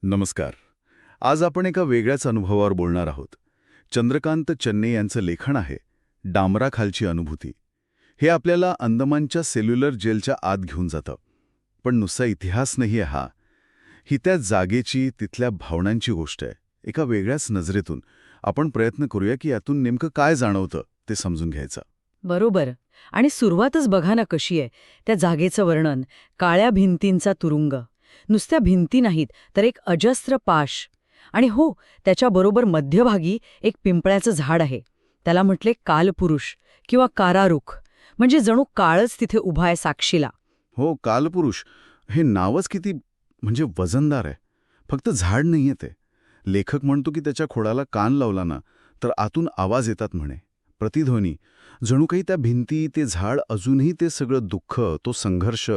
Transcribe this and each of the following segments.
नमस्कार. आज आपण एका वेगळ्याच अनुभवावर बोलणार आहोत. चंद्रकांत चन्ने यांचं लेखन आहे डांबराखालची अनुभूती. हे आपल्याला अंदमानच्या सेल्युलर जेलच्या आत घेऊन जातं. पण नुसता इतिहास नाही आहे हा. ही त्या जागेची, तिथल्या भावनांची गोष्ट आहे. एका वेगळ्याच नजरेतून आपण प्रयत्न करूया की यातून नेमकं काय जाणवतं ते समजून घ्यायचं. बरोबर. आणि सुरुवातच बघा ना कशी आहे. त्या जागेचं वर्णन, काळ्या भिंतींचा तुरुंग. नुसत्या भिंती नाहीत, तर एक अजस्त्र पाश. आणि हो, त्याच्याबरोबर मध्यभागी एक पिंपळाचं झाड आहे. त्याला म्हटले कालपुरुष किंवा कारारुख. म्हणजे जणू काळच तिथे उभा आहे साक्षीला. हो, कालपुरुष हे नावच किती म्हणजे वजनदार आहे. फक्त झाड नाहीये ते. लेखक म्हणतो की त्याच्या खोडाला कान लावला ना तर आतून आवाज येतात म्हणे, प्रतिध्वनी. जणू काही त्या भिंती, ते झाड, अजूनही ते सगळं दुःख, तो संघर्ष,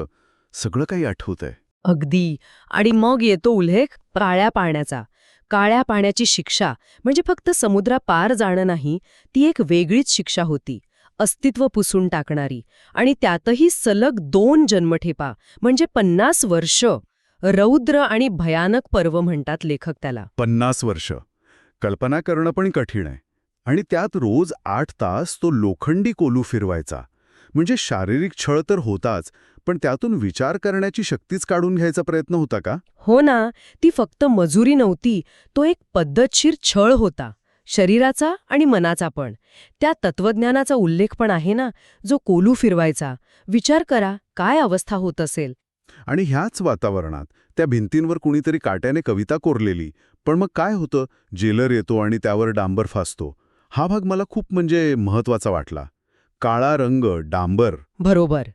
सगळं काही आठवतंय. अगदी. आणि मग येतो उल्लेख काळ्या पाण्याचा. काळ्या पाण्याची शिक्षा म्हणजे फक्त समुद्रापार जाणं नाही, ती एक वेगळीच शिक्षा होती, अस्तित्व पुसून टाकणारी. आणि त्यातही सलग 2 जन्मठेपा म्हणजे 50 वर्ष. रौद्र आणि भयानक पर्व म्हणतात लेखक त्याला. 50 वर्ष. कल्पना करणं पण कठीण आहे. आणि त्यात रोज 8 तास तो लोखंडी कोलू फिरवायचा. म्हणजे शारीरिक छळ तर होताच, पण त्यातून विचार करण्याची शक्तीच काढून घ्यायचा प्रयत्न होता का? हो ना, ती फक्त मजुरी नव्हती, तो एक पद्धतशीर छळ होता, शरीराचा आणि मनाचा पण. त्या तत्वज्ञानाचा उल्लेख पण आहे ना, जो कोलू फिरवायचा. विचार करा, काय अवस्था होत असेल. आणि ह्याच वातावरणात त्या भिंतींवर कुणीतरी काट्याने कविता कोरलेली. पण मग काय होतं? जेलर येतो आणि त्यावर डांबर फासतो. हा भाग मला खूप म्हणजे महत्वाचा वाटला. काळा रंग, डांबर. बरोबर.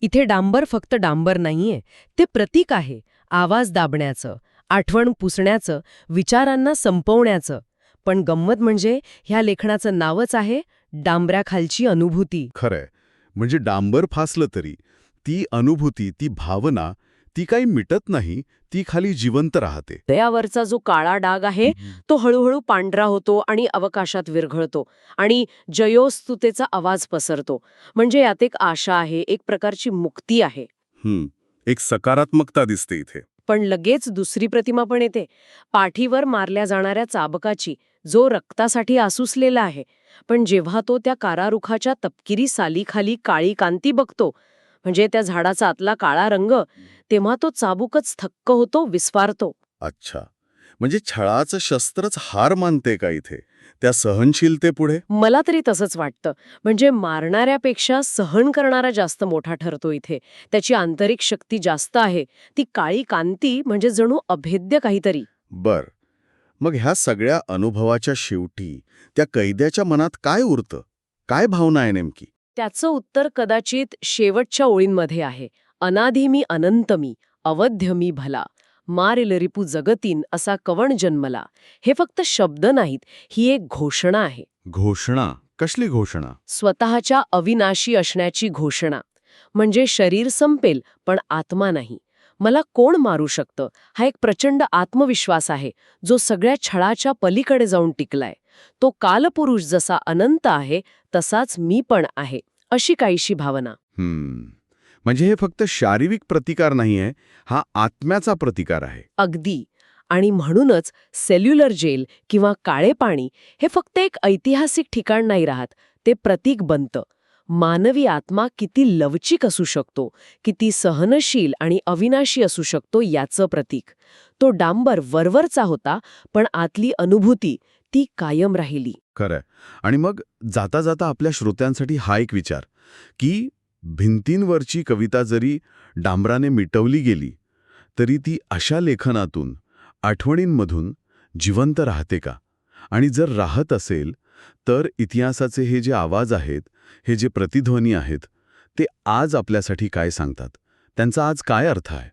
इथे डांबर फक्त डांबर नाहीये, ते प्रतीक आहे. आवाज दाबण्याचं, आठवण पुसण्याचं, विचारांना संपवण्याचं. पण गंमत म्हणजे ह्या लेखनाचं नावच आहे डांबऱ्याखालची अनुभूती. खरंय. म्हणजे डांबर फासलं तरी ती अनुभूती, ती भावना, ती काही मिटत नाही, ती खाली जिवंत राहते. हृदयावरचा जो काळा डाग आहे तो हळूहळू पांढरा होतो आणि अवकाशात विरघळतो. आणि जयोस्तुतेचा आवाज पसरतो. म्हणजे यात एक आशा आहे, एक प्रकारची मुक्ती आहे. एक सकारात्मकता दिसते इथे. पण लगेच दुसरी प्रतिमा पण येते, पाठीवर मारल्या जाणाऱ्या चाबकाची, जो रक्तासाठी आसुसलेला आहे. पण जेव्हा तो त्या कारारुखाच्या तपकिरी सालीखाली काळी कांती बघतो, म्हणजे त्या झाडाचा आतला काळा रंग, तेव्हा तो चाबूकच थक्क होतो, विस्फारतो. अच्छा. म्हणजे छळाचं शस्त्रच हार मानते का इथे त्या सहनशीलतेपुढे? मला तरी तसंच वाटतं. म्हणजे मारणाऱ्यापेक्षा सहन करणारा जास्त मोठा ठरतो इथे. त्याची आंतरिक शक्ती जास्त आहे. ती काळी कांती म्हणजे जणू अभेद्य काहीतरी. बर. मग ह्या सगळ्या अनुभवाच्या शेवटी त्या कैद्याच्या मनात काय उरतं? काय भावना आहे नेमकी? त्याचं उत्तर कदाचित शेवटच्या ओळींमध्ये आहे. अनाधी मी अनंत मी, अवध्य मी भला, मारिल रिपू जगतीन असा कवण जन्मला. हे फक्त शब्द नाहीत, ही एक घोषणा आहे. घोषणा? कसली घोषणा? स्वतःच्या अविनाशी असण्याची घोषणा. म्हणजे शरीर संपेल पण आत्मा नाही. मला कोण मारू शकतं, हा एक प्रचंड आत्मविश्वास आहे, जो सगळ्या छळाच्या पलीकडे जाऊन टिकलाय. तो कालपुरुष जसा अनंत आहे तसाच मी पण आहे, अशी काहीशी भावना. म्हणजे हे फक्त शारीरिक प्रतिकार नाहीये, हा आत्म्याचा प्रतिकार आहे. अगदी. आणि म्हणूनच सेल्युलर जेल किंवा काळे पाणी हे फक्त एक ऐतिहासिक ठिकाण नाही राहत, ते प्रतीक बनतं. मानवी आत्मा किती लवचिक असू शकतो, किती सहनशील आणि अविनाशी असू शकतो याचं प्रतीक. तो डांबर वरवरचा होता, पण आतली अनुभूती ती कायम राहिली. खरंय. आणि मग जाता जाता आपल्या श्रोत्यांसाठी हा एक विचार, की भिंतींवरची कविता जरी डांबराने मिटवली गेली, तरी ती अशा लेखनातून, आठवणींमधून जिवंत राहते का? आणि जर राहत असेल, तर इतिहासाचे हे जे आवाज आहेत, हे जे प्रतिध्वनी आहेत, ते आज आपल्यासाठी काय सांगतात? त्यांचा आज काय अर्थ आहे?